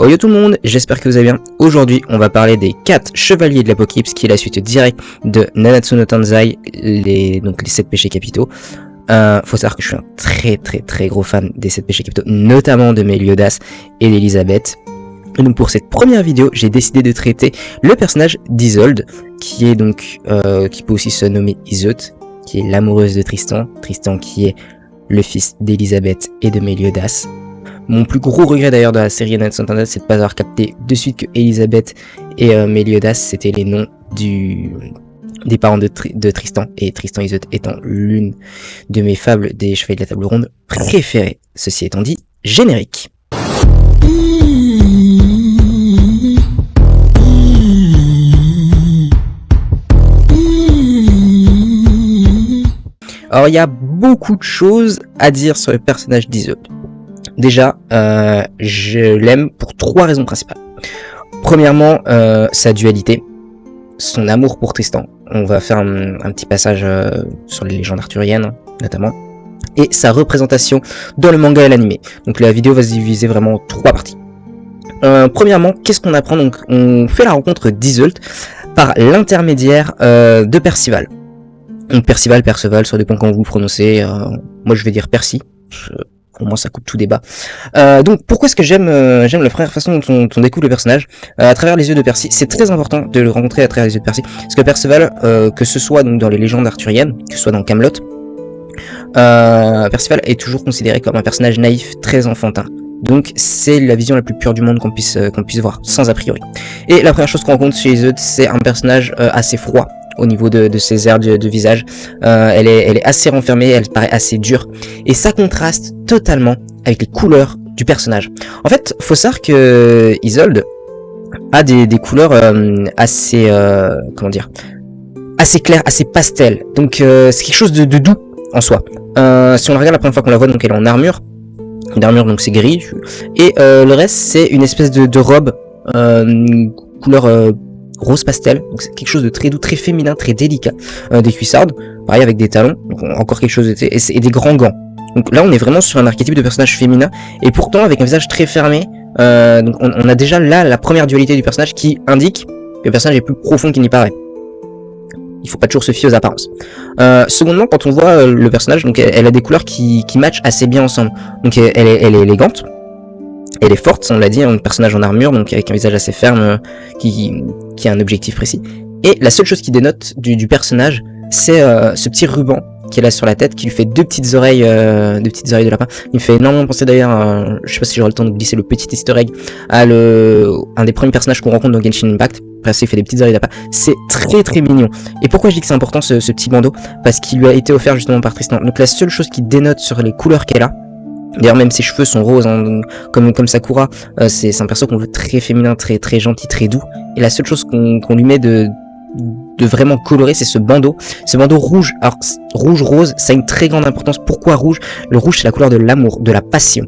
Oh yo tout le monde, j'espère que vous allez bien. Aujourd'hui, on va parler des 4 chevaliers de l'Apocalypse, qui est la suite directe de Nanatsu no Taizai, les 7 péchés capitaux. Faut savoir que je suis un très gros fan des 7 péchés capitaux, notamment de Meliodas et d'Elisabeth. Et donc pour cette première vidéo, j'ai décidé de traiter le personnage d'Isolde, qui est donc, qui peut aussi se nommer Iseut, qui est l'amoureuse de Tristan. Tristan qui est le fils d'Elisabeth et de Meliodas. Mon plus gros regret d'ailleurs dans la série Nanatsu no Taizai, c'est de ne pas avoir capté de suite que Elisabeth et Meliodas, c'était les noms des parents de Tristan, et Tristan Iseut étant l'une de mes fables des Chevaliers de la Table Ronde préférées. Ceci étant dit, générique. Alors il y a beaucoup de choses à dire sur le personnage d'Isolde. Déjà, je l'aime pour 3 raisons principales. Premièrement, sa dualité, son amour pour Tristan. On va faire un petit passage sur les légendes arthuriennes, notamment. Et sa représentation dans le manga et l'anime. Donc la vidéo va se diviser vraiment en 3 parties. Premièrement, qu'est-ce qu'on apprend? Donc on fait la rencontre d'Isolde par l'intermédiaire de Percival. Donc Percival, Perceval, ça dépend comment vous le prononcez. Moi je vais dire Percy. Pour moi ça coupe tout débat. Donc pourquoi est-ce que j'aime la première façon dont on découvre le personnage à travers les yeux de Percy. C'est très important de le rencontrer à travers les yeux de Percy, parce que Perceval, que ce soit donc dans les légendes arthuriennes, que ce soit dans Camelot, Perceval est toujours considéré comme un personnage naïf, très enfantin. Donc c'est la vision la plus pure du monde qu'on puisse voir, sans a priori. Et la première chose qu'on rencontre chez Iseut, c'est un personnage assez froid au niveau de ses airs de visage. Elle est assez renfermée, elle paraît assez dure, et ça contraste totalement avec les couleurs du personnage. En fait, faut savoir que Isolde a des couleurs assez assez claires, assez pastel. Donc c'est quelque chose de doux en soi. Si on la regarde la première fois qu'on la voit, donc elle est en armure. Une armure, donc c'est gris, et le reste c'est une espèce de robe couleur rose pastel, donc c'est quelque chose de très doux, très féminin, très délicat, des cuissardes, pareil avec des talons, donc encore quelque chose et des grands gants. Donc là on est vraiment sur un archétype de personnage féminin, et pourtant avec un visage très fermé. Donc on a déjà là la première dualité du personnage qui indique que le personnage est plus profond qu'il n'y paraît. Il faut pas toujours se fier aux apparences. Secondement, quand on voit le personnage, donc elle a des couleurs qui matchent assez bien ensemble. Donc elle est élégante, elle est forte, on l'a dit, un personnage en armure, donc avec un visage assez ferme, qui a un objectif précis. Et la seule chose qui dénote du personnage, c'est ce petit ruban qu'elle a sur la tête, qui lui fait deux petites oreilles de lapin. Il me fait énormément penser d'ailleurs, je sais pas si j'aurai le temps de glisser le petit easter egg, à un des premiers personnages qu'on rencontre dans Genshin Impact. Après, il fait des petites oreilles de lapin. C'est très mignon. Et pourquoi je dis que c'est important ce petit bandeau? Parce qu'il lui a été offert justement par Tristan. Donc la seule chose qui dénote sur les couleurs qu'elle a, d'ailleurs même ses cheveux sont roses, hein, comme Sakura, c'est un perso qu'on veut très féminin, très gentil, très doux. Et la seule chose qu'on lui met de vraiment coloré, c'est ce bandeau rouge. Alors rouge-rose, ça a une très grande importance. Pourquoi rouge? Le rouge, c'est la couleur de l'amour, de la passion.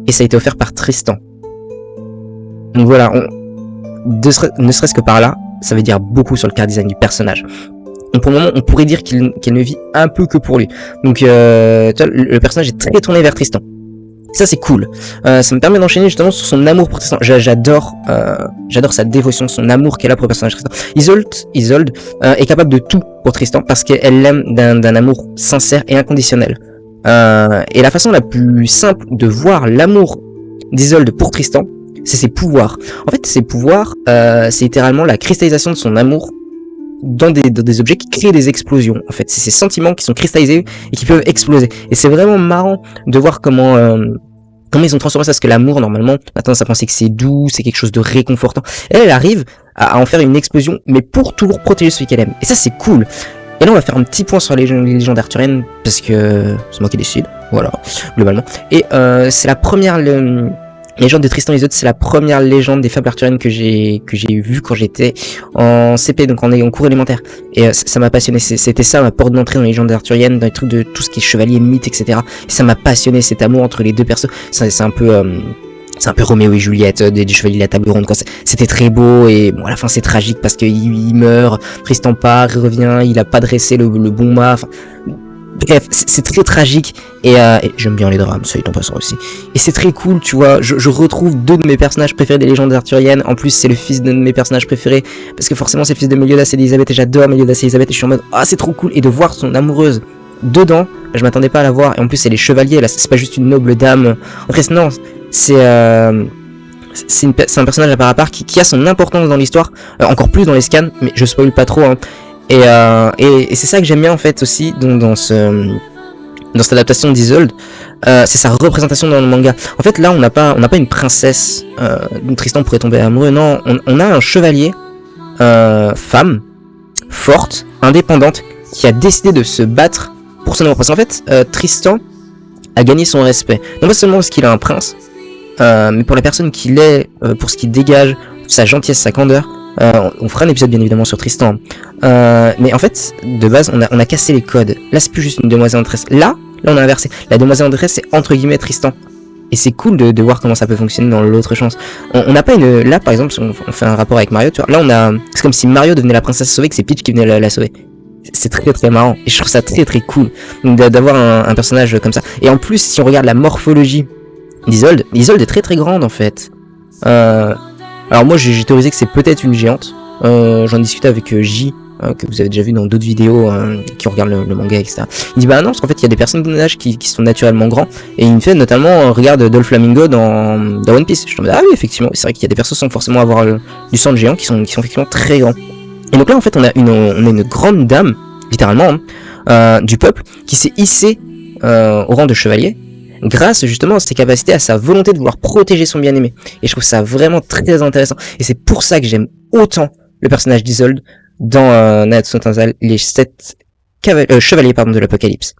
Et ça a été offert par Tristan. Donc voilà, ne serait-ce que par là, ça veut dire beaucoup sur le car design du personnage. Donc pour le moment, on pourrait dire qu'elle ne vit un peu que pour lui. Donc le personnage est très tourné vers Tristan. Ça c'est cool. Ça me permet d'enchaîner justement sur son amour pour Tristan. J'adore sa dévotion, son amour qu'elle a pour le personnage Tristan. Isolde est capable de tout pour Tristan parce qu'elle l'aime d'un amour sincère et inconditionnel. Et la façon la plus simple de voir l'amour d'Isolde pour Tristan, c'est ses pouvoirs. En fait, ses pouvoirs, c'est littéralement la cristallisation de son amour dans des objets qui créent des explosions. En fait, c'est ces sentiments qui sont cristallisés et qui peuvent exploser. Et c'est vraiment marrant de voir comment ils ont transformé ça, parce que l'amour, normalement, on a tendance à penser que c'est doux, c'est quelque chose de réconfortant. Elle arrive à en faire une explosion, mais pour toujours protéger celui qu'elle aime. Et ça, c'est cool. Et là, on va faire un petit point sur les légendes arthuriennes, parce que c'est moi qui décide, voilà, globalement. Et c'est la première légende de Tristan Iseut, c'est la première légende des fables arthuriennes que j'ai vue quand j'étais en CP, donc en cours élémentaire. Et ça m'a passionné, c'était ça ma porte d'entrée dans les légendes arthuriennes, dans les trucs de tout ce qui est chevalier, mythe, etc. Et ça m'a passionné, cet amour entre les deux persos. C'est un peu Roméo et Juliette des Chevaliers de la Table Ronde, quoi. C'était très beau, et bon, à la fin c'est tragique parce qu'il meurt, Tristan part, il revient, il a pas dressé le bon mât. Enfin, Bref, c'est très tragique et j'aime bien les drames, ça en passant aussi. Et c'est très cool, tu vois, je retrouve deux de mes personnages préférés des légendes arthuriennes. En plus, c'est le fils de mes personnages préférés parce que forcément c'est le fils de Meliodas et Elisabeth et j'adore Meliodas et Elisabeth et je suis en mode ah c'est trop cool et de voir son amoureuse dedans, je m'attendais pas à la voir et en plus c'est les chevaliers là, c'est pas juste une noble dame. En fait non, c'est c'est un personnage à part qui a son importance dans l'histoire, encore plus dans les scans, mais je spoil pas trop hein. Et c'est ça que j'aime bien en fait aussi dans cette adaptation d'Isolde, c'est sa représentation dans le manga. En fait là on n'a pas une princesse dont Tristan pourrait tomber amoureux, non, on a un chevalier femme, forte, indépendante, qui a décidé de se battre pour son amour. Parce qu'en fait Tristan a gagné son respect, non pas seulement parce qu'il a un prince, mais pour la personne qu'il est, pour ce qu'il dégage, sa gentillesse, sa candeur. On fera un épisode bien évidemment sur Tristan, mais en fait de base on a cassé les codes. Là c'est plus juste une demoiselle en détresse, là on a inversé, la demoiselle en détresse c'est entre guillemets Tristan, et c'est cool de voir comment ça peut fonctionner dans l'autre chance. On n'a pas une, là par exemple si on fait un rapport avec Mario, tu vois, là c'est comme si Mario devenait la princesse sauvée, que c'est Peach qui venait la sauver. C'est très très marrant et je trouve ça très très cool d'avoir un personnage comme ça. Et en plus si on regarde la morphologie d'Isolde est très très grande en fait. Alors moi j'ai théorisé que c'est peut-être une géante, j'en discutais avec J, que vous avez déjà vu dans d'autres vidéos qui regardent le manga etc. Il dit bah non parce qu'en fait il y a des personnages qui sont naturellement grands, et il me fait notamment regarde Doflamingo dans One Piece. Je me dis ah oui effectivement c'est vrai qu'il y a des personnages sans forcément avoir du sang de géant qui sont effectivement très grands. Et donc là en fait on a une grande dame littéralement du peuple qui s'est hissée au rang de chevalier grâce justement à ses capacités, à sa volonté de vouloir protéger son bien-aimé. Et je trouve ça vraiment très intéressant. Et c'est pour ça que j'aime autant le personnage d'Isolde dans Nanatsu no Taizai, les 7 chevaliers de l'Apocalypse.